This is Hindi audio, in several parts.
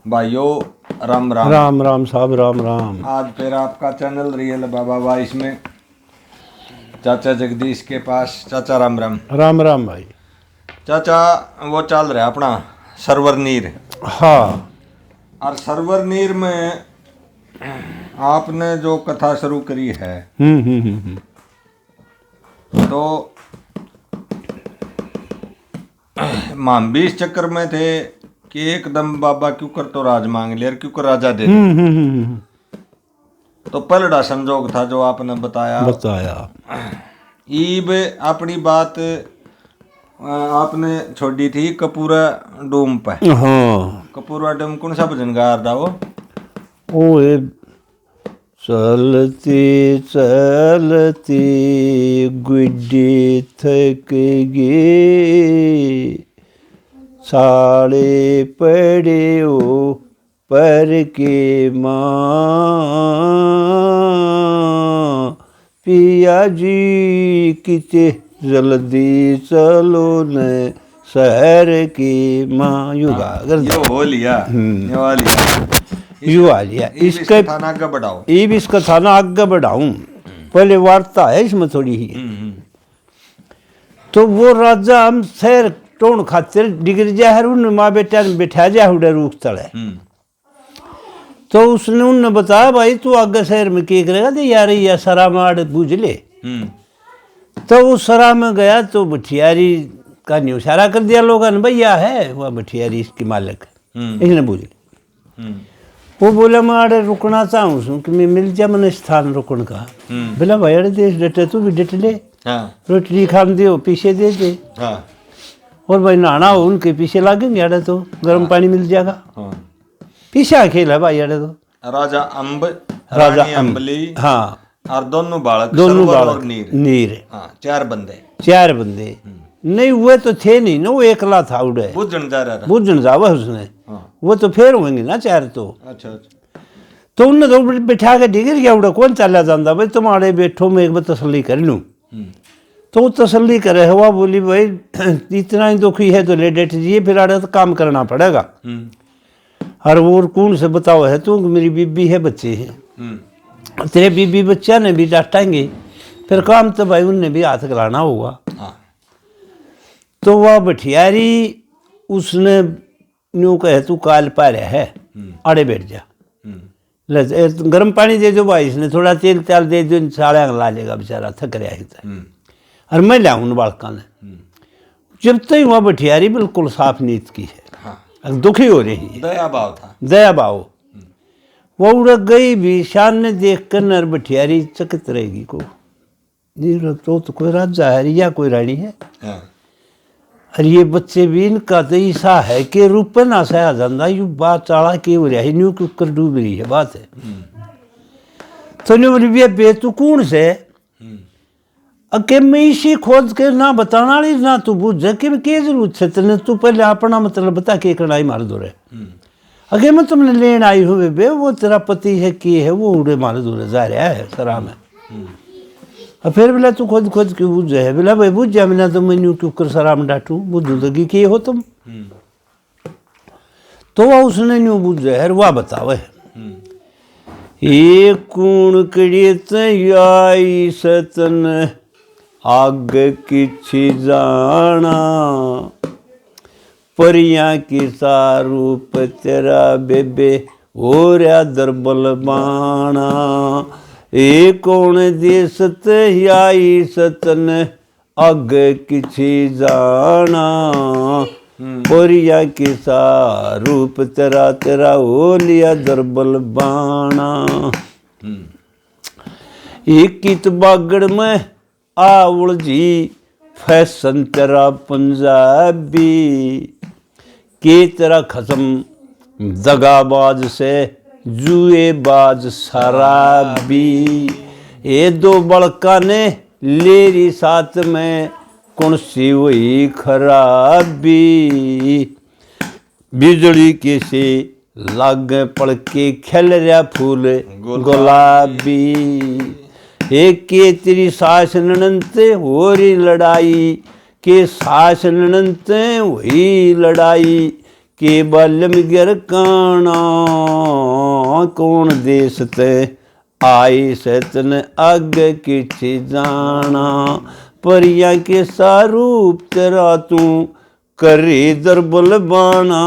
भाइयों राम राम राम राम साहब राम राम। आज फिर आपका चैनल रियल बाबा वाइस में चाचा जगदीश के पास। चाचा राम राम। राम राम भाई। चाचा वो चल रहा है अपना सरवर नीर। हाँ। और सरवर नीर में आपने जो कथा शुरू करी है तो हम भी इस चक्कर में थे कि एकदम बाबा क्यों कर तो राज मांग लिया, क्यों कर राजा दे दे। तो पलड़ा संजोग था जो आपने बताया। ईब अपनी बात आपने छोड़ी थी कपूरा डूम पे। हाँ। कपूरा डूम कौन सा भजन गा रहा वो ये चलती चलती गुड्डी थक गई, साड़े पड़े ओ पर के माँ, पिया जी किते जल्दी चलो न शहर की माँ। युगा यो हो लिया यो आ लिया यू आ लिया। इसके थाना आगे बढ़ाओ। इसका थाना आगे बढ़ाऊं। पहले वार्ता है इसमें थोड़ी ही। तो वो राजा हम शहर टोन खातिर डिगर जाहर उन माँ बेटा ने बैठा जा उड़े रूख तले। तो उसने उन्हें बताया भाई तू आगे शहर में क्या करेगा तो यार ये सरा माड़ बूझ ले। तो वो सरा में गया तो बठियारी का न्यूसारा कर दिया लोगों ने, भैया है वह बठियारी इसकी मालिक इसने बूझ ले। वो बोला मैं आड़े रुकना चाहूँ सू कि मैं मिल जा मैंने स्थान रुकन का। बोला भाई अरे देश डटे तू भी डट ले। रोटी खान दे पीछे दे दे। और भाई नहाना हो उनके पीछे लागेंगे अड़े तो गर्म पानी मिल जाएगा। पीछे अकेला भाई अड़े तो राजा अम्बली। हाँ। और दोनों बालक और नीर। हाँ, चार बंदे नहीं हुए तो थे नहीं ना, वो एकला था उड़े बुझन जावा उसने। वो तो फेर होंगे ना चार तो। अच्छा। तो उनने तो बिठा के डिगर गया उड़ा कौन चला जाता भाई तुम्हारे बैठो मैं एक बार तसल्ली कर लूँ। तो वो तसल्ली करे हुआ बोली भाई इतना ही दुखी है तो ले डेट जी फिर आड़े तो काम करना पड़ेगा। और वो कौन से बताओ है तू मेरी बीबी है बच्चे हैं तेरे बीबी बच्चा ने भी डांटेंगे फिर काम तो भाई उनने भी हाथ कराना होगा। तो वह बठियारी उसने न्यू कहे तू काल पा रहा है आड़े बैठ जा गर्म पानी दे दो भाई इसने थोड़ा तेल त्याल दे दो साड़ा ला लेगा बेचारा थक रहा है। और मैं लाऊं उन बालका ने जब तक वह बठियारी बिल्कुल साफ नीत की है दुखी हो रही है दया भाव वो उड़ गई भी शान ने देख कर नर बठियारी चकित रहेगी को तो कोई राजा है या कोई रानी है। और ये बच्चे भी इनका तो ऐसा है कि रूप ना सहा जाता यू बात चाड़ा के हो रहा है न्यू के ऊपर डूब रही है बात है। तो न्यू बोली बेतु कौन से अके मैं इसी खोज के ना बताना वाली ना तू बुझ के क्या जरूरत है तेने तू पहले अपना मतलब बता के कड़ाई मार दो रे। अगे मैं तुमने लेन आई हुए बे वो तेरा पति है कि है वो उड़े मार दो जा रहा है सरा में। और फिर बोला तू खुद खुद क्यों बुझ है बोला भाई बुझ जा मिला तो मैं क्यों कर सरा में डांटू बुझ लगी कि हो तुम। तो वह उसने न्यू बुझ है वह बतावे ये कूण कड़ी तई सतन आग किछि जाना, परियां की सारूप तेरा बेबे और दरबल बाणा, ए कौन देसत आई सतन आग किछि जाना, परियां की सारूप तेरा तेरा हो लिया दरबल बाणा। एक कित बागड़ में आवल जी फैशन तेरा पंजाबी, के तेरा खत्म दगाबाज से जुएबाज शराबी, ये दो बड़का ने लेरी साथ में कौन सी हुई खराबी, बिजली के से लाग पड़ के खिल रहा फूल गुलाबी, एक के तेरी सास ननंते हो रही लड़ाई, के सास ननंते हुई लड़ाई, के बालम गर काना कौन देश ते आई सतन आगे किछ जाना परिया के सारूप तेरा तू करे दरबल बाना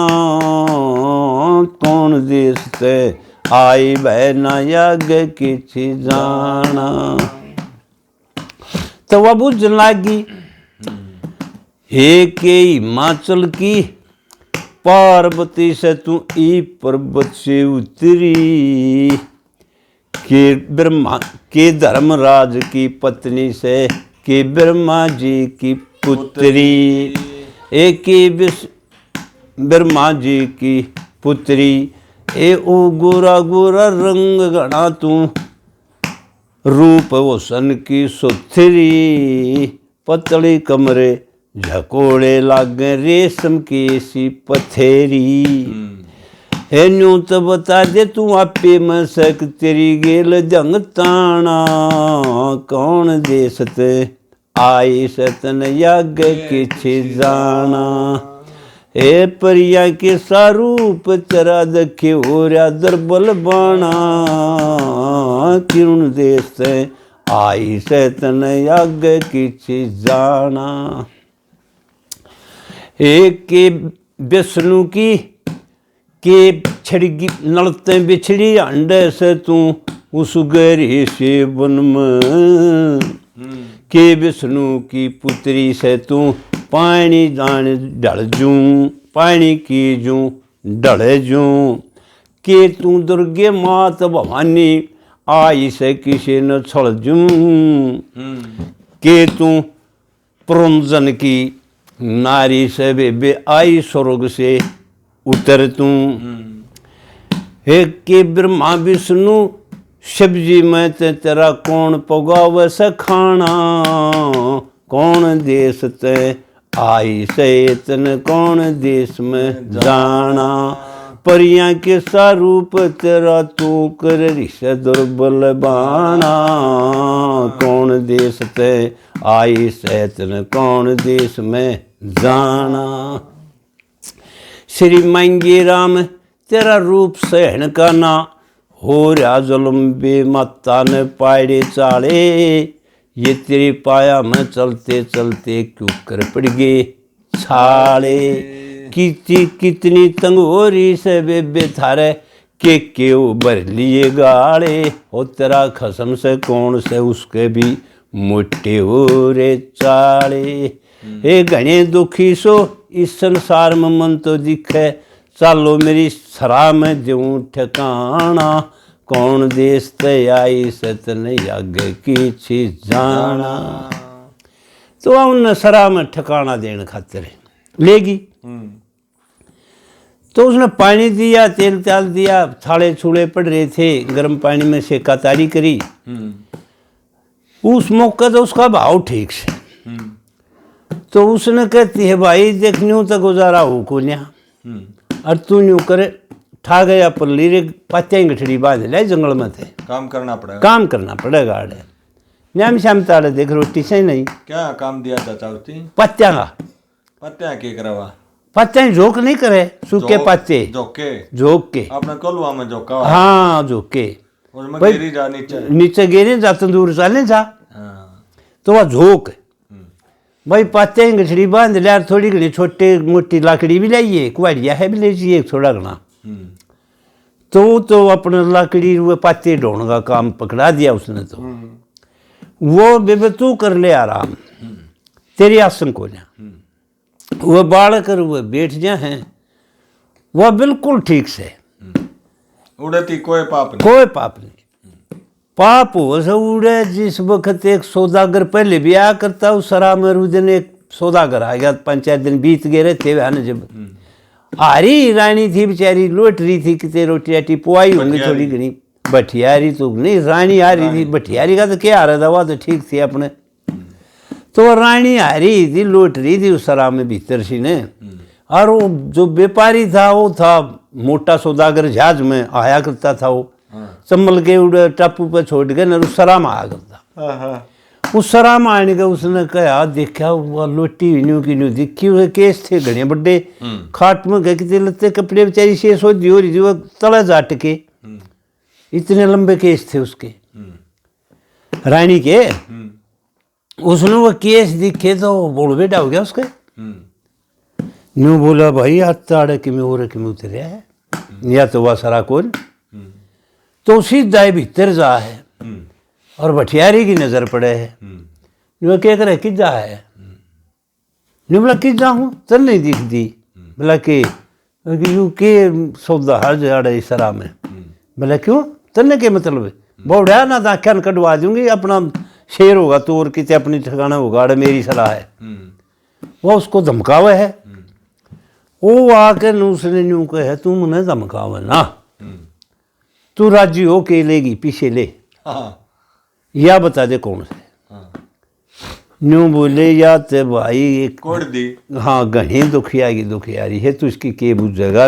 कौन देश ते आई बहना आगे किछ जाना। तो वह बुझन लागी हे के हिमाचल की पार्वती से तू ई पर्वत से उतरी के ब्रह्मा के धर्मराज की पत्नी से के ब्रह्मा जी की पुत्री एक ब्रह्मा जी की पुत्री ए ओ गोरा गोरा रंग गणा तू रूप वसन की सुथरी पतली कमरे झकोड़े लागे रेशम की सी पथेरी है न्यू तो बता दे तू आपे में सक तेरी गेल जंग ताना कौन देश ते आई सतन याग किछ जाना हे परिया के सारूप तेरा दखे हो रहा दरबल बाना किरण देश से आई सतन याग किछ जाना। एक के विष्णु की के छड़गी नलते बिछड़ी अंडे से तू उस गहरे से वन में के विष्णु की पुत्री से तू पानी दान ढल जूं पानी की जूं ढले जूं के तू दुर्गे मात भवानी आई से किसी न छड़ जूं के तू पुरंजन की नारी से बेबे आई स्वर्ग से उतर तू हे के ब्रह्मा विष्णु सब्जी में ते तेरा कौन पगाव से खाना कौन देश ते आई से तन कौन देश में जाना परियां के सारूप तेरा तू कर ऋष दुर्बल बाना कौन देश ते आई से तन कौन देश में जाना। श्री मांगे राम तेरा रूप सहन का ना हो रहा जुल्म बे माता ने पायड़े चाले ये तेरी पाया में चलते चलते क्यों कर पड़ गए छाले कितनी तंग हो रही से बेबे थारे के भर लिए गाड़े हो तेरा खसम से कौन से उसके भी मोटे हो रे चाले हे घने दुखी सो इस संसार में मन तो दिखे चालो मेरी सरा में दूं ठिकाना कौन देश ते आई सतन याग किछ जाना। तो उन सरा में ठिकाना देने खातिर लेगी तो उसने पानी दिया तेल चाल दिया थाले छूले पड़ रहे थे गर्म पानी में से कतारी करी उस मौके तो उसका भाव ठीक से तो उसने कहती है भाई देखनी हो तो गुजारा हो को न्या और तू न्यू करे ठा गया पर लीरे पत्तियां गठड़ी बांध ले जंगल में थे काम करना पड़ेगा आड़े न्याम श्याम ताड़े देख रोटी से नहीं क्या काम दिया चाचा होती पत्तियां का पत्तियां के करवा पत्तियां झोंक नहीं करे सूखे पत्ते झोंक के अपने कोलवा में झोंका हाँ झोंक के नीचे गिरे जा तंदूर चाले जा तो वह झोंक भाई पत्ते गठड़ी बांध लिया थोड़ी घनी छोटी मोटी लाकड़ी भी लाइए कुआड़िया है भी लीजिए थोड़ा घना तो अपने लाकड़ी वो पत्ते ढोने का काम पकड़ा दिया उसने तो वो बेबे तू कर ले आराम तेरी आसन को ना वह बाढ़ कर वह बैठ जा हैं वह बिल्कुल ठीक से उड़ती कोई पाप नहीं पाप हो से उड़े। जिस वक्त एक सौदागर पहले भी आया करता उस सरा में रुदन एक सौदागर आ गया 5-4 दिन बीत गए रहते हुए जब हारी रानी थी बेचारी लौट रही थी कितने रोटी राटी पुआई होंगी थोड़ी घनी बठियारी तो नहीं रानी आ रही थी बठियारी का तो क्या आ रहा था वह तो ठीक थी अपने तो रानी आ रही थी लौट रही थी उस सरा में भीतर सी ने और वो जो व्यापारी था वो था मोटा सौदागर जहाज में आया करता था वो संभल के उड़े टापू पे छोड़ के न सरा में आया करता उस सराम आने का उसने कहा देखा वो लोटी न्यू की न्यू दिखी हुए केस थे घने बड़े खाट में गए कितने लत्ते कपड़े बेचारी से सोच हो रही थी वो तला जाट के इतने लंबे केस थे उसके रानी के उसने वो केस दिखे तो बोल बेटा हो गया उसके न्यू बोला भाई यार ताड़े कि में और कि में उतरे है या तो वह सरा कौन तो सीधा भीतर जा है और भटियारी की नजर पड़े है न्यू क्या करे कि जा है न्यू बोला कि जा हूँ तन नहीं दिखती बोला कि यू के सौदा हर जाड़े सरा में बोला क्यों तन्ने के मतलब बोड़ा ना दाख्यान कटवा दूंगी अपना शेर होगा तोड़ की अपनी ठिकाना होगा मेरी सलाह है वो उसको धमकावे है वो आके उसने न्यू कहे तू मुझे धमकावे ना तू राजी हो के लेगी पीछे ले या बता दे कौन से न्यू बोले या ते भाई एक कोड़ दी हाँ घनी दुखियारी है तू इसकी के बुझेगा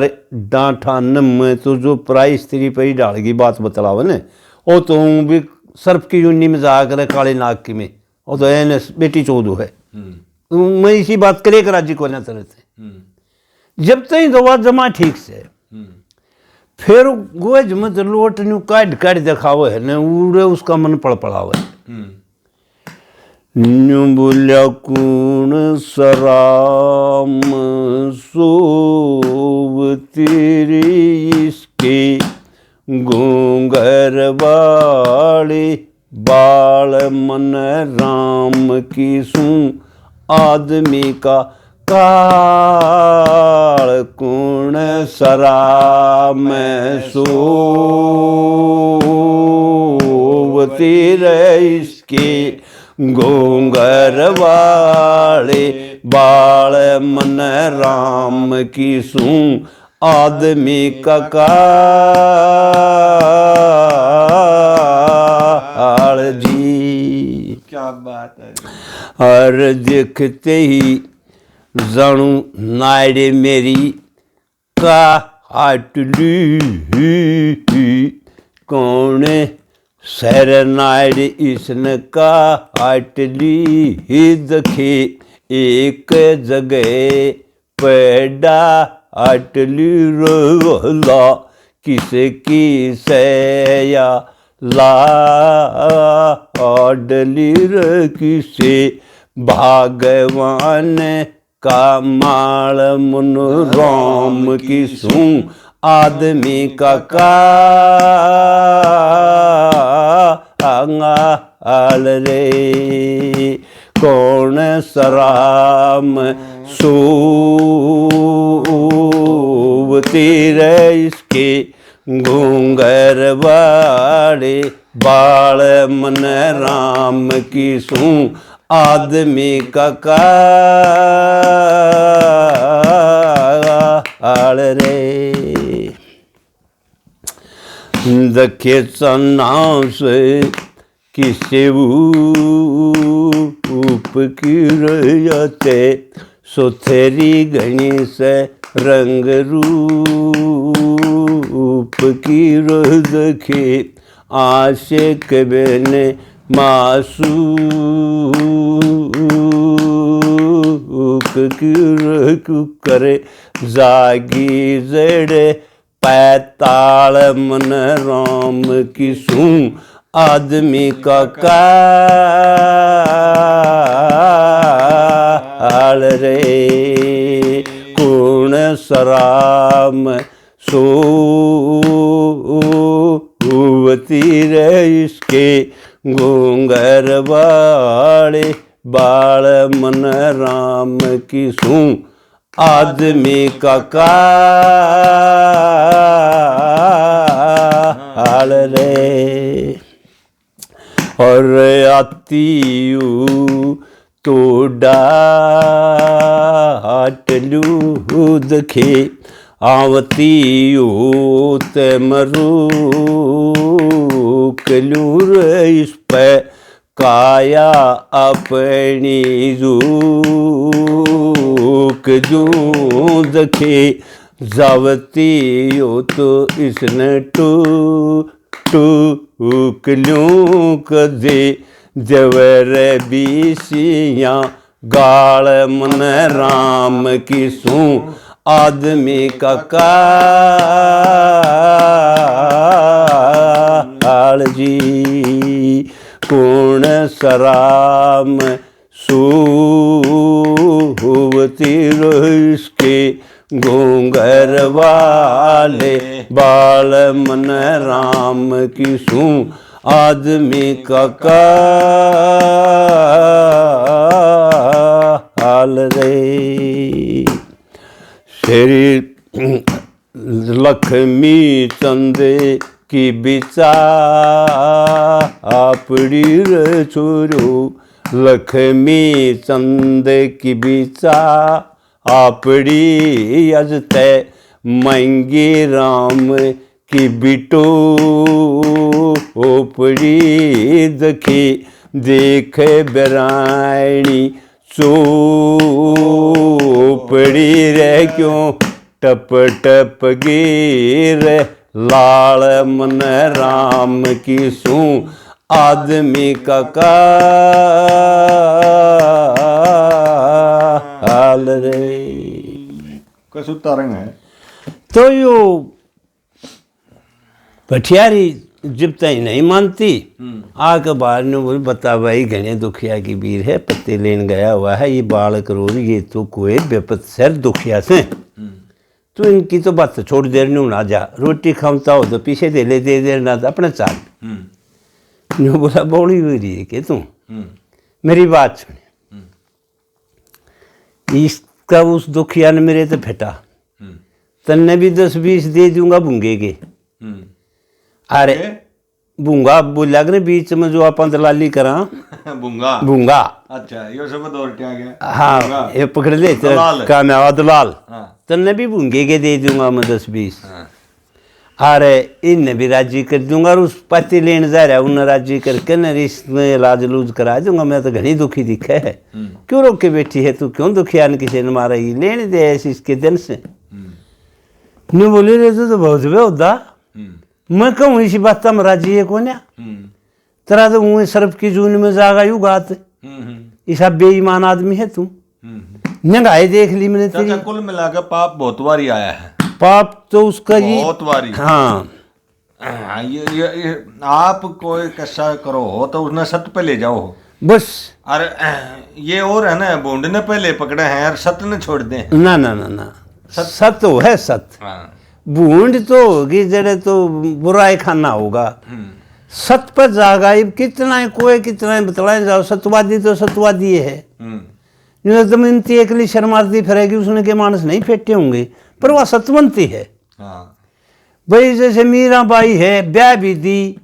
डांठा में तो जो प्राय स्त्री पर ही डालेगी बात बतलावे ने ओ तो भी सर्फ की यूनी में जा कर काले नाग की में और तो एन बेटी चौधो है मैं इसी बात करे कर राजी को ना तरह थे जब तक दवा जमा ठीक से फिर गोज मत लोट न्यू काट दिखावे है न उड़े उसका मन पड़ावे न्यू बोलिया कूण सराम सोव तेरी इसके घूंगर वाले बाल मन राम की सूं आदमी का काल कूण सराम सोव तेरे इसके घूंगर वाले बाल मन राम की सूं आदमी का काल जी क्या बात है हर देखते ही जानू नायडे मेरी का हाटली कौन सर नायडे इसने का हाटली ही दखे एक जगह पैदा हाटली रोला किसे की सया ला आडली किसे भगवान का माल मुन राम की सूं आदमी का काल रे कौन सराम सोव तेरे इसके घूंगर वाले बाल मन राम की सूं आदमी का काल रे दखे सन्नाव से किसे ऊप की रहते सोथेरी घनी से रंग रूप की रह दखे आशिक बेने मासूक की रह करे जागी जड़े पैताल मन राम की सूं आदमी का काल रे कौन सराम सोवती रे इसके घूंगर वाले बाल मन राम की सूं आदमी का काल रे और आती तो डाटलू दखे आवती ते मरू कलूर इस पे काया अपनी रूक जो दखे जावती हो तो इसने टूक लूँ कदे जवर बीसियाँ गाल मन राम की सूं आदमी का काल जी पूर्ण सराम सूवती इसके घूंगर वाले बाल मन राम की सूं आदमी का काल रे श्री लक्ष्मी चंद की बिचा आपड़ी रे छोरो लक्ष्मी चंद की बिचा आपड़ी अजते मंगी राम की बिटो ओपड़ी दखी देख बेरायणी चोपड़ी रे क्यों टप टप गिर लाल मन राम की सूं आदमी का काल रे कसु तरंग है तो यो भटियारी जब तक नहीं मानती आके बाहर ने बोल बता भाई घने दुखिया की बीर है पत्ते लेन गया हुआ है ये बालक रो ये तो कोई बेपत सर दुखिया से तो इनकी तो बात छोड़ देर नू ना जा रोटी खाऊंता हो तो पीछे दे ले दे देर ना अपने चाल न्यू बोला बौड़ी हुई रही है कि तू मेरी बात सुन इसका उस दुखिया ने मेरे तो फेटा तन्ने भी 10-20 दे दूंगा भूंगे के अरे भूंगा बोला कि बीच में जो अपन दलाली करा भूंगा भूंगा अच्छा ये सब दौड़ते आ गया हाँ ये पकड़ ले कामयाबा दलाल हाँ। तन्ने भी भूंगे के दे दूंगा मैं 10-20 अरे इन्हें भी राजी कर दूंगा और उस पति लेने जा रहा है उन्हें राजी करके न इसमें इलाज लूज करा दूंगा मैं तो घनी दुखी दिखा है क्यों रोक के बैठी है तू क्यों दुखिया ने किसी ने मारा ही लेने दे ऐसे इसके दिन से नहीं बोली रहे तो बहुत बे होता मैं कहूँ इसी बात में राजी है कौन तेरा तो मुँह सर्फ की जून में जागा यू गात ऐसा बेईमान आदमी है तू नंगाई देख ली मैंने तेरी कुल मिलाकर पाप बहुत बारी आया है पाप तो उसका ये बहुत बारी हाँ ये आप कोई कैसा करो हो तो उसने सत पे ले जाओ बस अरे ये और है ना बूंद ने पहले पकड़े हैं और सत ने छोड़ दे ना ना ना ना सत तो है सत बूंद तो होगी जड़े तो बुराई खाना होगा सत पर जागा कितना है कोई कितना है बतलाए जाओ सतवादी तो सतवादी है एकदम इनती एकली शर्माती फिरेगी उसने के मानस नहीं फेंटे होंगे पर वह सतवंती है भाई जैसे मीरा बाई है ब्याह भी दी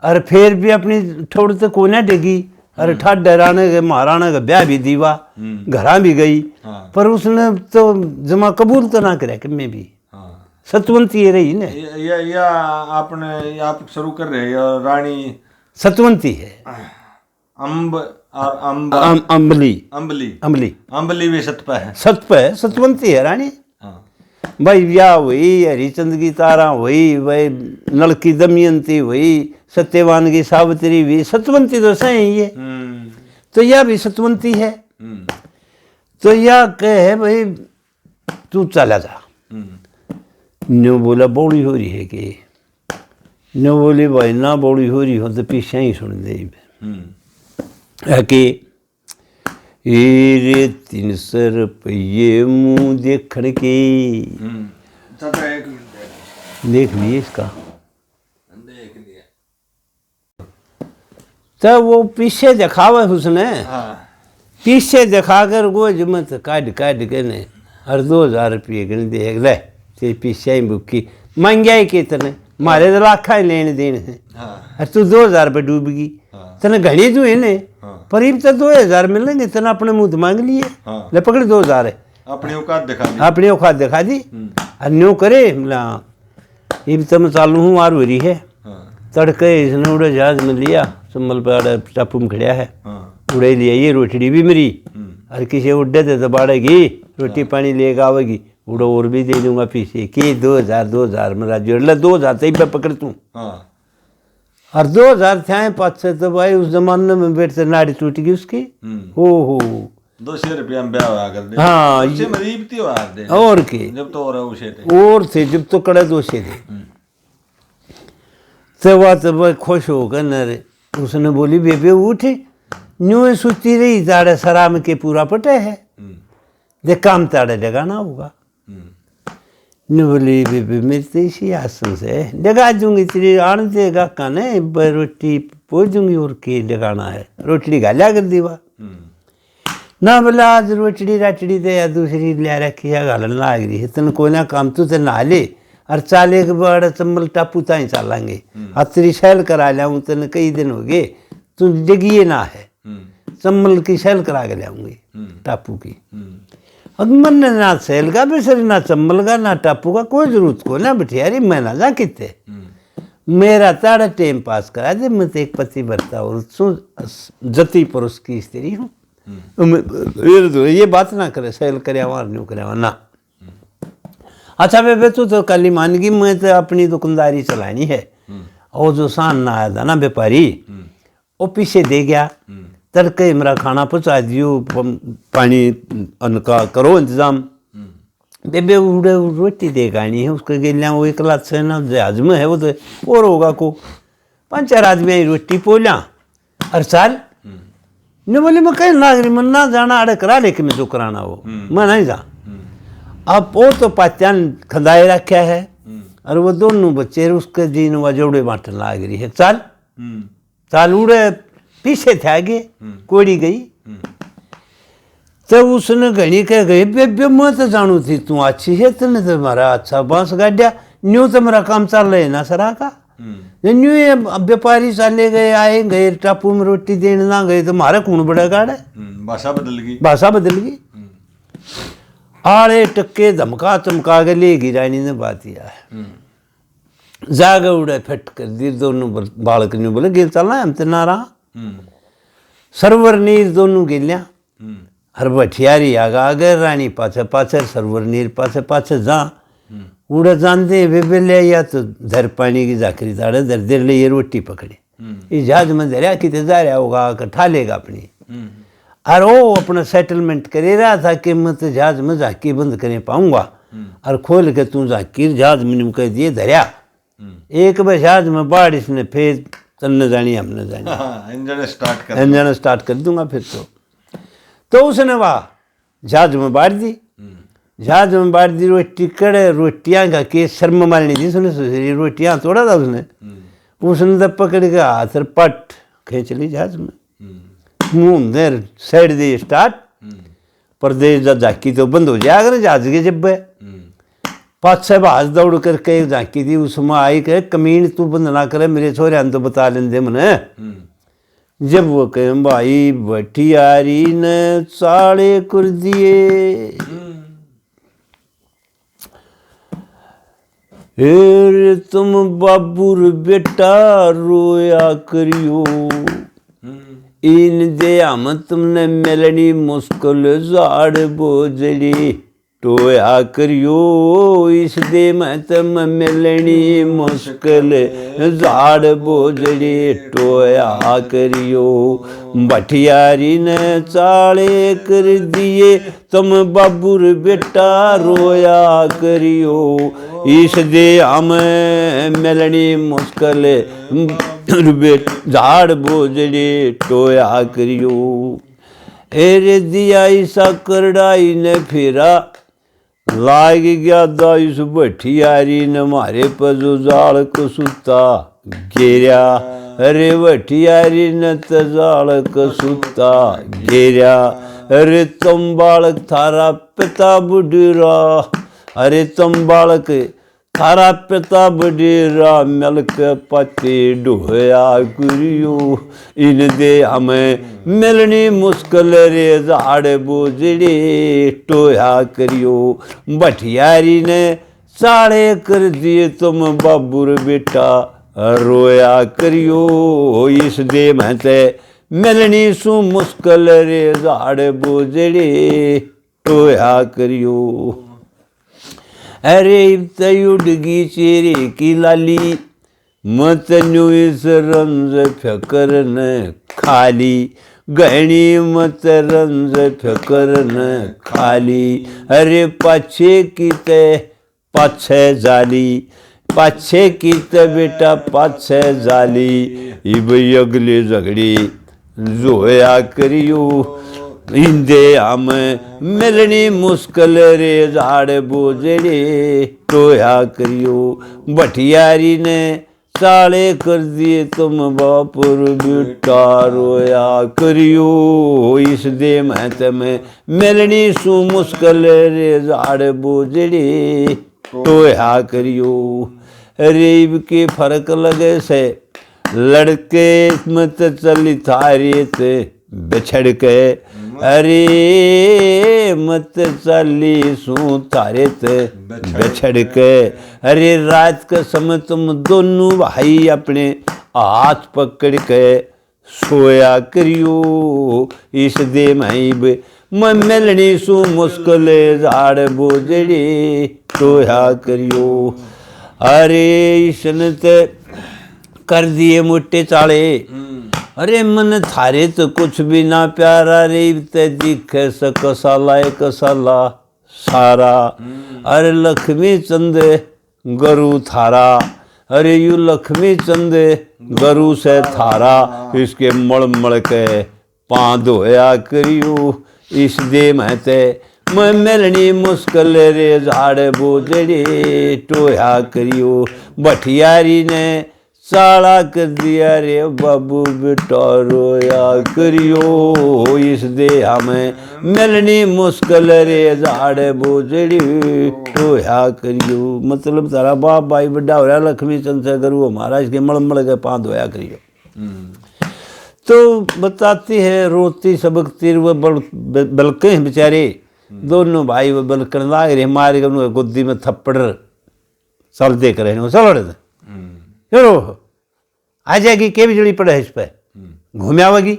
और फिर भी अपनी थोड़ी तो कोने डेगी अरे ठाड डराने के महाराणा का ब्याह भी दीवा घरा भी गई पर उसने तो जमा कबूल तो ना करे कि मैं भी सतवंती है रही ने या आपने आप शुरू कर रहे हो रानी सतवंती है अम्ब और अम्बली अम्बली अम्बली अम्बली भी सत पे है सतवंती है रानी भाई ब्याह हुई हरिचंद की तारा हुई भाई नल की दमयंती हुई सत्यवान की सावित्री हुई सतवंती तो सही है तो यह भी सतवंती है तो यह कहे भाई तू चला जा न्यू बोला बौड़ी हो रही है कि न्यू बोली भाई ना बौड़ी हो रही हो तो पीछे ही सुन दे कि रे 300 रुपये मुँह देखने के देख लिए इसका देख लिया तो वो पीछे दिखावा उसने पीछे दिखाकर वो जमत काट के ने हर 2000 रुपये के देख ले ते पीछे ही बुकी महंगाई कितने मारे तो लाखा ही लेने देने हैं और तू 2000 रुपये डूबगी तने घनी तू है पर इब तो 2000 मिलेंगे तना अपने मुँह मांग लिए ले पकड़ 2000 है अपनी औकात दिखा दी और न्यू करे इब तो मैं चालू हूँ मार हो रही है तड़के इसने उड़े जहाज में लिया संभल पे टापू में खड़िया है उड़े लिया ये रोटी भी मेरी और किसी उड्डे थे तो बाड़ेगी रोटी पानी लेकर आवेगी उड़ो और भी दे दूंगा पीछे कि 2000 मेरा जोड़ ले 2000 तब मैं पकड़ तू और 2000 थे पाँच से तो भाई उस जमाने में बेटे नाड़ी टूट गई उसकी। हो 200 रुपया में ब्याह हुआ कर दे। हाँ उससे मरीब थी हुआ दे और के जब तो और उसे थे और थे जब तो कड़े दोषे थे। तो वह तो भाई खुश होकर न रे उसने बोली बेबे उठ न्यू सुती रही ताड़े सराम के पूरा पटे है देख काम ताड़े लगाना होगा। न बोली बेबे मेरी तो इसी आसन से लगा दूंगी तेरी आन देगा काने रोटी पोच दूंगी और के लगाना है रोटली गालिया कर दीवा ना बोला आज रोटड़ी राटड़ी दे या दूसरी ले रखी है गालन लाग रही है तेन कोई ना काम तू तो ना ले और चाले के बड़ा चम्बल टापू ताई चालेंगे हथरी शैल करा लिया हूँ तेन कई दिन हो गए तू जगिए ना है चम्बल की शैल करा के लाऊंगी टापू की। अब मन ना सैल का बेसर ना चम्बल का ना टापू का कोई जरूरत को ना बिटियारी मैं ना जा कितने मेरा ताड़ा टाइम पास करा दे मैं तो एक पति बरता और जति पुरुष की स्त्री हूँ ये बात ना करे सैल करे न्यू करे ना। अच्छा बेबे तू तो कल ही मान गई मैं तो अपनी दुकानदारी चलानी है और जो सान ना आया था ना व्यापारी वो पीछे दे गया तड़के मेरा खाना पहुँचा दियो पानी अन्न का करो इंतजाम बेबे उड़े रोटी दे गानी है उसके गेलिया वो एक लाख से ना जहाज में है वो तो और होगा को 5-4 आदमी रोटी पोलिया और साल ने बोले मैं कहीं नागरी मन ना जाना अड़े करा लेके मैं जो कराना वो मैं नहीं जा। अब वो तो पाचान खंदाए रखा है और वो दोनों बच्चे उसके जीन व जोड़े बांटन लाग रही है चाल चाल उड़े पीछे थे आगे कोड़ी गई तो उसने घड़ी कह गई बेबे मैं तो जानू थी तू अच्छी है तेने तो हमारा अच्छा बांस गाड़िया न्यू तो मेरा काम चल रहा है ना सरा का न्यू व्यापारी चले गए आए गए टापू में रोटी देने ना गए तो हमारा कौन बड़ा गाड़ है भाषा बदल गई आड़े टक्के धमका चमका के ले गई रानी ने बात किया है जाग उड़े फट कर दी दोनों बालक ने बोले गिर चलना हम तो ना रहा सरवर नीर दोनों गिलिया हर बठियारी आगा आगे रानी पाछे पाछे सरवर नीर पाछे पाछे जा उड़े जानते बेबे ले या तो धर पानी की जाकरी दाड़े धर देर ले ये रोटी पकड़ी इस जहाज में दरिया कितने जा रहा होगा ठा लेगा अपनी और वो अपना सेटलमेंट करे रहा था कि मैं तो जहाज में झांकी बंद करे पाऊंगा और खोल के तू झांकी जहाज में कह दिए धरिया एक बार जहाज में बाढ़ इसने फिर चलने जानी हमने जानी इंजन स्टार्ट कर दूंगा फिर तो उसने वाह जहाज में बाढ़ दी जहाज में बाढ़ दी रोटी कड़े रोटियां का केस शर्म मारनी थी सुने रोटियां तोड़ा था उसने तो पकड़ के हाथ पट खींच ली जहाज में मुंह देर साइड दे स्टार्ट परदेश जा झाकी तो बंद हो जाएगा ना जहाज के जब पाछे बाज दौड़ करके एक झांकी थी उसमें आई कहे कमीन तू बंद ना करे मेरे छोरे तो बता लेंदे मने जब वो कहे भाई भटियारी ने साड़े कर दिए तुम बाबूर बेटा रोया करियो इन दे हम तुमने मिलनी मुश्किल झाड़ बोझड़ी टोया करियो इस दे मैं तुम मिलनी मुश्किल झाड़ बोझड़ी टोया करियो भटियारी ने चाले कर दिए तुम बाबूर बेटा रोया करियो इस दे हम मिलनी मुश्किल झाड़ बोझड़ी टोया करियो एरे दिया ईसा करड़ाई ने फिरा लाग गया दाइस भटियारी ने मारे पजो जाल को सुता घेरा अरे भटियारी ने तजाल को सुता घेरा अरे तुम बालक थारा पिता बुढ़ा अरे तुम बालक थारा पिता बडेरा मिलक पति डोया करियो इन दे हमें मिलनी मुश्किल रे झाड़ बोझड़ी टोया करियो भटियारी ने साड़े कर दिए तुम बाबूर बेटा रोया करियो इस दे में ते मिलनी सु मुश्किल रे झाड़ बोझड़ी टोया करियो अरे तयुडगी चेहरे की लाली मत न्यू इस रंज फिकर न खाली, गहनी मत रंज फिकर न खाली। अरे पाछे की ते पाछे जाली, पाछे की ते बेटा पाछे जाली। इब अगले झगड़ी जोया करियो, इंदे हम मिलनी मुश्किल रे झाड़ बोझड़े टोया करियो। भटियारी ने साले कर दिए तुम बापुर बेटा रोया करियो। इस दे मैं तमें मिलनी सु मुश्किल रे झाड़ बोझड़े टोया करियो। रेब के फर्क लगे से लड़के मत चली थारे ते बिछड़ के। अरे मत चली सू थारे ते बिछड़ के। अरे रात के समय तुम दोनों भाई अपने हाथ पकड़ के सोया करियो। इस दे मैं मिलनी सू मुश्किल झाड़ बोझड़ी टोया करियो। अरे इसने ते कर दिए मोटे चाले। अरे मन थारे तो कुछ भी ना प्यारा रे ते दिखे सकसाला कसाला सारा। अरे लक्ष्मी चंद गरु थारा, अरे यू लक्ष्मी चंद गरु से थारा। इसके मड़ के पाँ धोया करियो। इस दे महते मैं मिलनी मुश्किल रे झाड़ बोझड़ी टोया करियो। भटियारी ने साला कर दिया रे बाबू बेटा रोया करियो। इस दे हमें मिलनी मुश्किल रे झाड़ बोझड़ी टोया करियो। मतलब तारा बाप भाई बड़ा हो रहा लक्ष्मी चंद से करू हमारा, इसके मड़ के पाँ धोया करियो। तो बताती है रोती सबकती वो बलके हैं बेचारे दोनों भाई वो बलकन लाग रहे मारे के गोदी में थप्पड़ चल दे कर चलो चलो आ जाएगी के भी जड़ी पड़े है इस पर घूम आवेगी।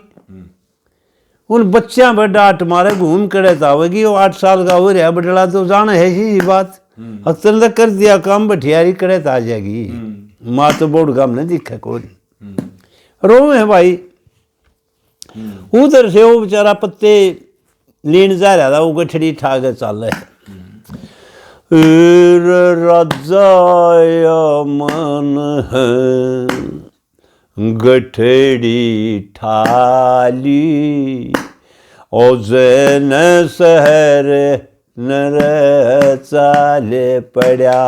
उन बच्चा पर डांट मारे घूम करे तो आवेगी। वो 8 साल का हो रहा बटला तो जाना है ही बात। अक्सर तक कर दिया काम भटियारी करे तो आ जाएगी। माँ तो बोर्ड काम नहीं दिखे कोई रो है भाई। उधर से वो बेचारा पत्ते लीन जा रहा था वो गठड़ी ठा के चल रहा है। राजा मन है गठड़ी ठाली और जैन शहर नर चाले पड़ा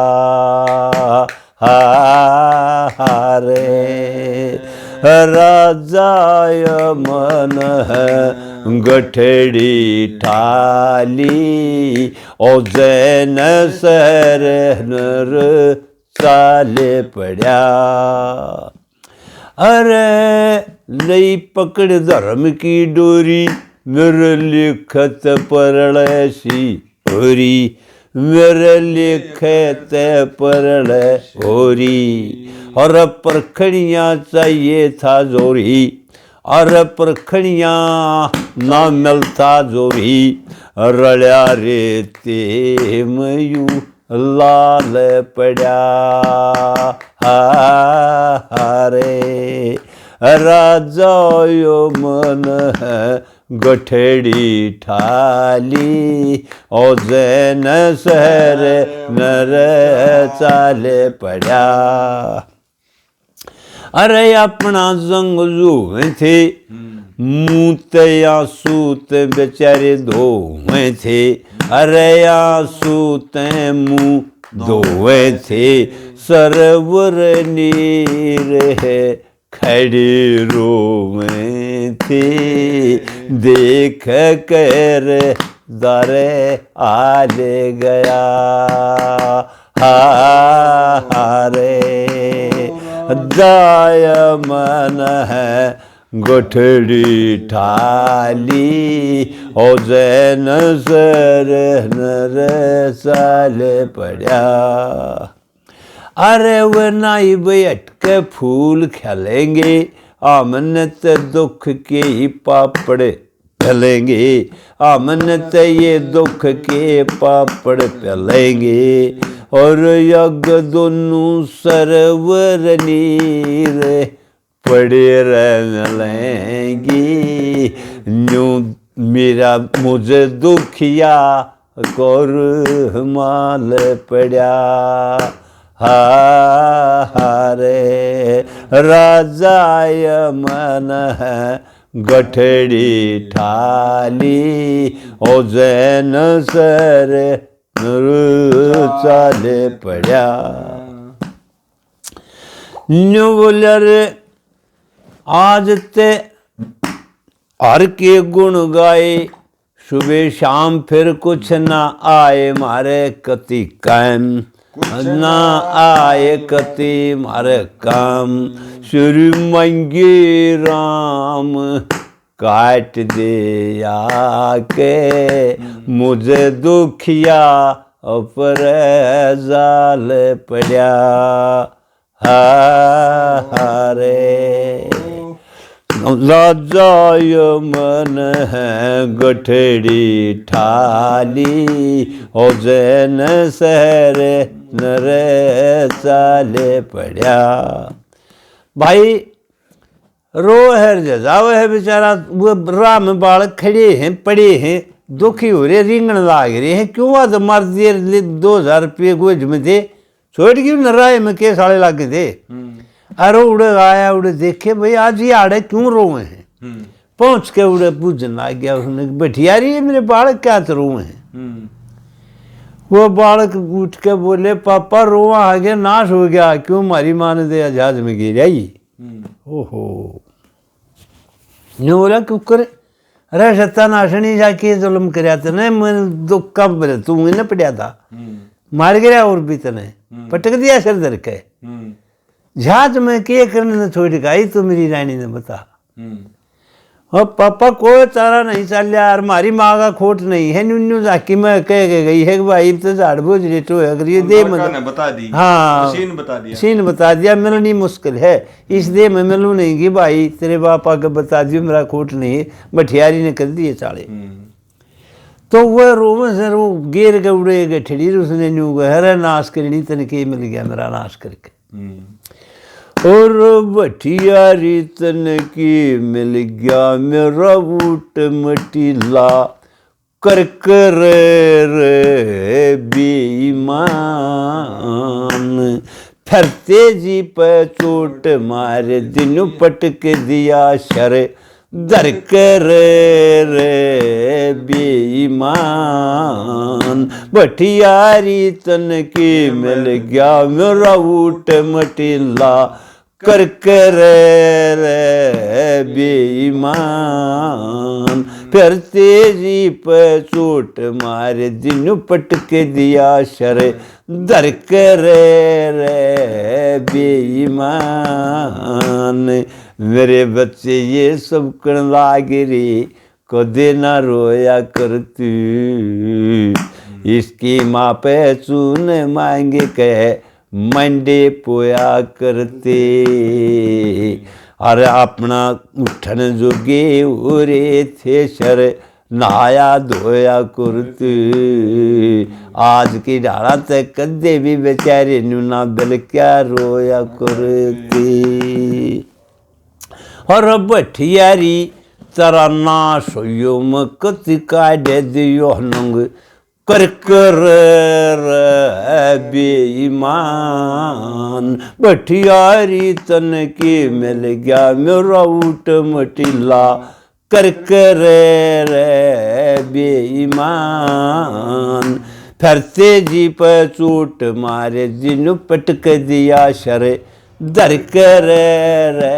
हारे। राजा मन है गठड़ी ठाली और जैन शहर नर चाले पड़ा। अरे लई पकड़ धर्म की डोरी मेरे लिखत परलसी होरी। मेरे लिखत परल होरी। और परखड़ियाँ चाहिए था जोरी और परखड़ियाँ ना मिलता जोरी। रलिया रेते मयू लाल पड़ा हारे। राजा यो मन है गठड़ी ठाली और जैन शहर नर चाले पड़ा। अरे अपना जंग जुए थे मूत सूत बेचारे धोए थे। अरे सूत मुँह धोए थे सरवर नीर है खड़ी रोए थे। देख कर दरे आले गया हारे। दाय मन है गठड़ी ठाली और जैन सर नर साले पड़ा। अरे वो नाई बैठ के फूल खेलेंगे आमनत दुख के ही पापड़ फैलेंगे। आमनत ये दुख के पापड़ फैलेंगे। और यज्ञ दोनों सरवर नीर पड़े रहेंगी न्यू मेरा मुझे दुखिया कोर माल पड़ा हारे राजाय मन है गठड़ी ठाली ओ जैन सर चाले पड़ा न्यू बोलिया रे आज ते हर के गुण गाए सुबह शाम फिर कुछ ना आए मारे कति कायम ना आए कति मारे काम श्री मंगे राम काट दे आके मुझे दुखिया पर जाल पड़ा हारे राजाय मन है गठड़ी ठाली ओ जैन शहर नरे चाले पड़ा भाई रो है जजाव है बेचारा वो राह में बालक खड़े हैं पड़े हैं दुखी हो रहे रिंगण लाग रहे हैं क्यों आज मार दिए 2000 रुपये गोज में थे छोड़ के नाराय में के साले लागे थे अरे उड़े आया उड़े देखे भाई आज ये आड़े क्यों रोए हैं पहुंच के उड़े पूछने लग गया उसने बैठियारी है मेरे बालक क्या तो रोए हैं वो बालक उठ के बोले पापा रोआ आगे नाश हो गया क्यों मारी माँ ने दे जहाज में गिर आई ओहो न्यू बोला क्यों करे अरे सत्यानाशनी जाके जुल्म कराया तने मैं दुख कब तू न पड़ा था मार गिरा और भी तने पटक दिया सर दर के जहाज में के करने ने छोड़ गई तो मेरी रानी ने बता और पापा कोई चारा नहीं चल यार मारी माँ का खोट नहीं है न्यू जाकी में कह के गई है कि भाई तो झाड़ बोझ रेटो है अगर ये दे में बता दी हाँ सीन बता दिया मिलनी मुश्किल है इस दे में मिलू नहीं कि भाई तेरे बापा के बता दियो मेरा खोट नहीं है मठियारी ने कर दिए चाले तो वह रोम से रो गेर के उड़े गठड़ी उसने न्यू गहरा नाश करनी तन के मिल गया मेरा नाश करके और बठियारी तन की मिल गया मेरा बूट मटीला कर कर रे बेईमान फिरते जी पे चोट मारे दिन पटक दिया शर दर कर रे बेईमान बठियारी तन की मिल गया मेरा बूट मटीला कर कर रे बेईमान फिर तेजी पे चोट मारे दिन पटक दिया शर दर कर रे बेईमान मेरे बच्चे ये सब कर लाग रे कदे ना रोया करती इसकी माँ पे चून मांगे कह मंडे पोया करते अरे अपना उठन जोगे उरे थे शर नहाया धोया करते आज की डाला तक कदे भी बेचारे नुना बिल क्या रोया करते और बठियारी तरा नाश हो मकत काढ़े दियो नंग कर कर बेईमान बठियारी तन के मिल गया मेरा ऊट मटीला कर कर रे बेईमान फिरते जी पे चोट मारे दिन पटक दिया शर दर कर रे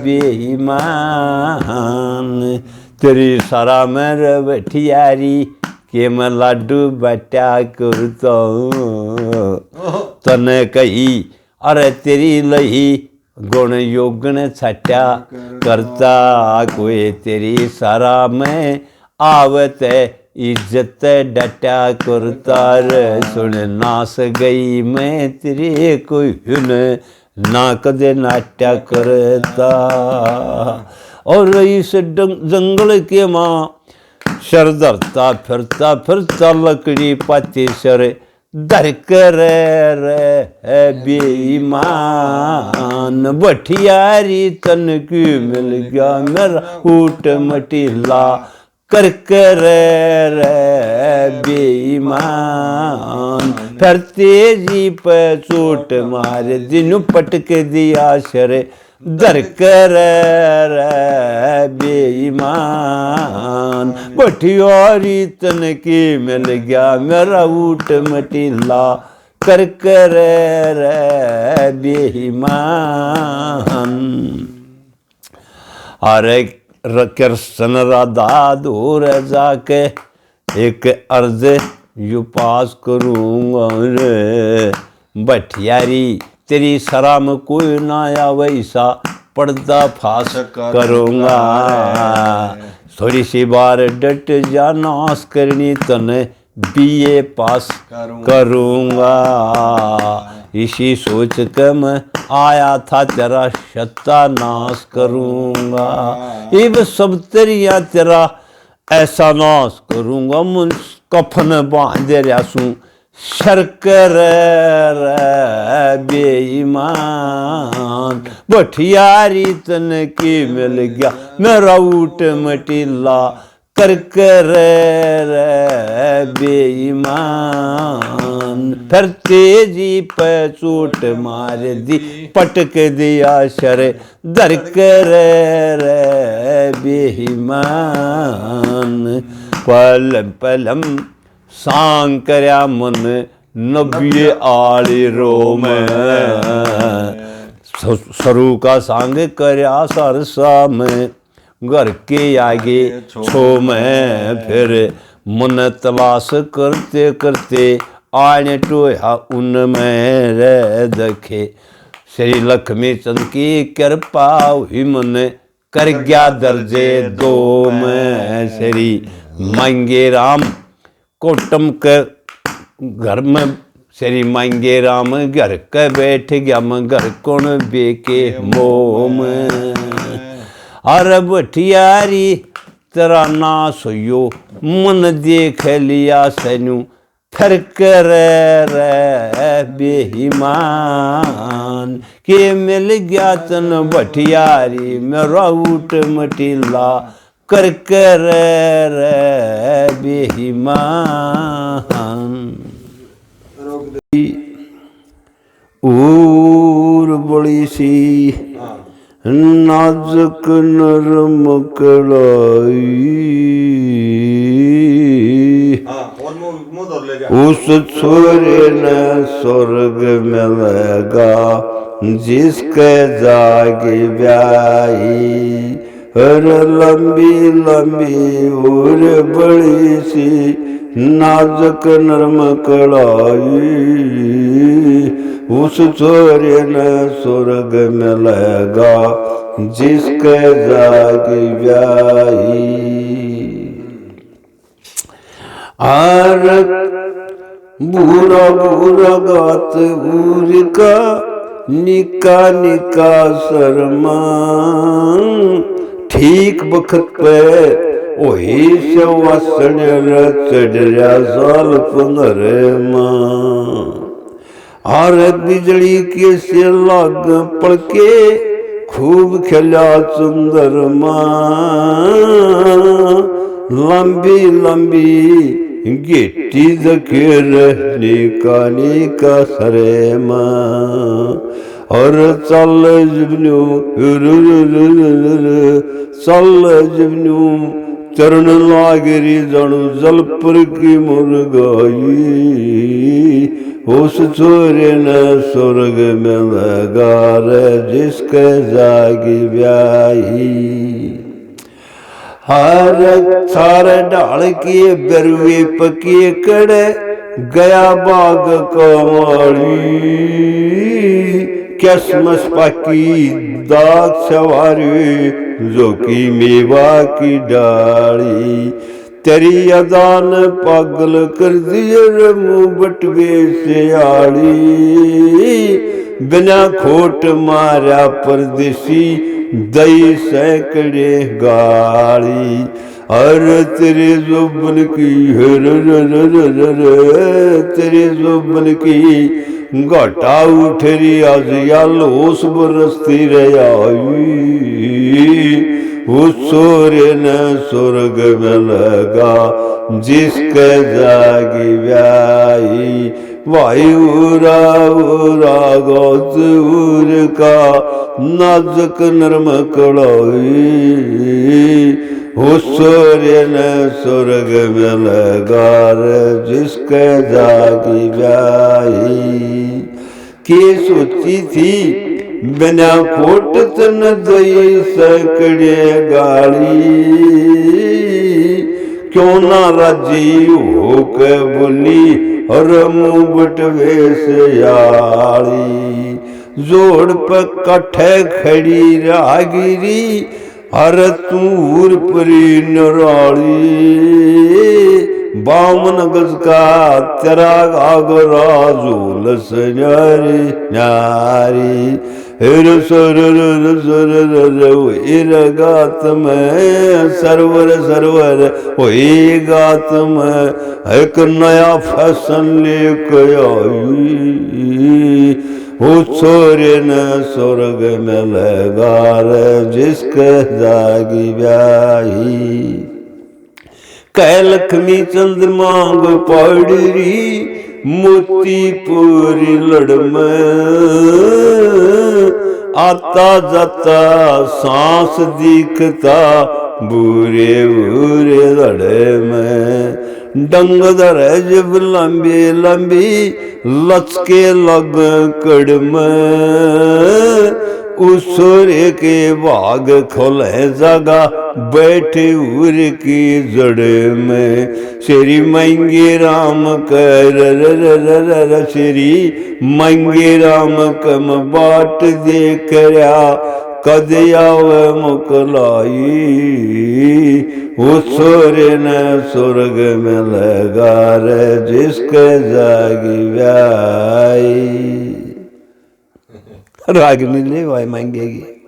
बेईमान तेरी सारा मेरे बठियारी के मैं लाडू बटा करता हूँ तने कही अरे तेरी लही गुण योगन छटा करता कोई तेरी सारा में आवत इज्जत डटा करता रे सुन नास गई मैं तेरे कोई ना कदे नाट्या करता और इस जंगल के माँ शर धरता फिरता लकड़ी पाती सर दर कर रे बेईमान बठियारी तन की मिल गया मेरा ऊट मटीला कर कर रे बेईमान फिर तेजी पे चोट मारे दिन पटक दिया शरे दर कर रे बेईमान बठियारी तन की मिल गया मेरा ऊट मटीला कर कर रे बेईमान। अरे कृष्ण राधा दूर जाके एक अर्ज यू पास करूँगा रे बठियारी तेरी शराम कोई ना या वैसा पर्दा फास करूँगा थोड़ी सी बार डट जा नाश करनी तने बीए पास करूँगा इसी सोच के मैं आया था तेरा सत्यानाश करूँगा इब सब तेरिया तेरा ऐसा नाश करूँगा मुझ कफन बांध रसू शर्कर बेईमान बठियारी तन की मिल गया मेरा ऊट मटीला कर कर रे बेईमान फिर तेजी पे चोट मार दी पटक दिया शरे दर कर रे बेईमान पलम पलम सांग करया मन नबिये आली रोम सरू का सांग करया सरसा में घर के आगे छो में फिर मन तलाश करते करते आने टोया उनमें रे देखे श्री लक्ष्मी चंद की कृपा हुई मन कर गया दर्जे दो में श्री मांगे राम कोटम के घर में श्री मांगे राम घर के बैठ गया मगर कौन बेके मोम अरे बठियारी तेरा नाश हो मन देख लिया सनु फिर कर रे बेईमान के मिल गया तन बठियारी मेरा ऊट मटीला कर कर रे बेईमान। और बड़ी सी नाजुक नरम कलाई उस छोरे ने स्वर्ग में लगा जिसके जागे ब्याही हर लंबी लंबी और बड़ी सी नाजुक नरम कलाई उस छोरे ने स्वर्ग में लगा जिसके जागे ब्याही आर बुरा बुरा गात उर का निका निका शर्मा ठीक वक्त पे वही से वसन चढ़िया साल पंगर मां और बिजली के से लग पड़के खूब खेला सुंदर मां लंबी लंबी गिट्टी दखेर निका निका सरे मां और चल जबनू चल जबनू चरण लागरी जणु जल पर की मुर्गाई उस छोरे ने स्वर्ग में लगा रे जिसके जागी ब्याही हर सारे ढाल किए बरुए पकिए कड़े गया बाग कमाली किस्मस पकी दाग सवारी जो की मेवा की डाली तेरी अदान पागल कर दिए मुँह बटवे से आड़ी बिना खोट मारा परदेसी दई सैकड़े गाड़ी अरे तेरे जुबन की तेरे जुबन की घटा उठरी आज या लोस बरसती रही उस सूर्य ने स्वर्ग में लगा जिसके जागी व्याई भाई उरा उरा गौर का नाजुक नरम कड़ोई उस सूर्य ने स्वर्ग में लगा जिसके जागी व्याई के सोची थी बिना फोट तन दई सकड़े गाड़ी क्यों ना राजी हो के बोली और मुंह बटवे से यारी जोड़ पर कट्ठे खड़ी रागिरी हर तूर परी नराली बामन गज का तेरा गागरा झोल सजारी नारी हिर सर गात में सरवर सरवर वही गात में एक नया फैशन लेके आई वो छोरे न स्वर्ग में लगा जिसके जागी ब्याही कह लक्ष्मी चंद्र मांग पड़ी मोती पूरी लड़ में आता जाता सांस दिखता बुरे बुरे लड़े में डंगदर जब लंबी लंबी लचके लग कड़ में उस सूर्य के बाग खोले जगह बैठे उर की जड़ में श्री मंगे राम कर श्री मंगे राम कम बाट देख कद आवे मुकलाई उस सूर्य ने स्वर्ग में लगा जिसके जागी व्याई रागिनी ले वाई मांगेगी।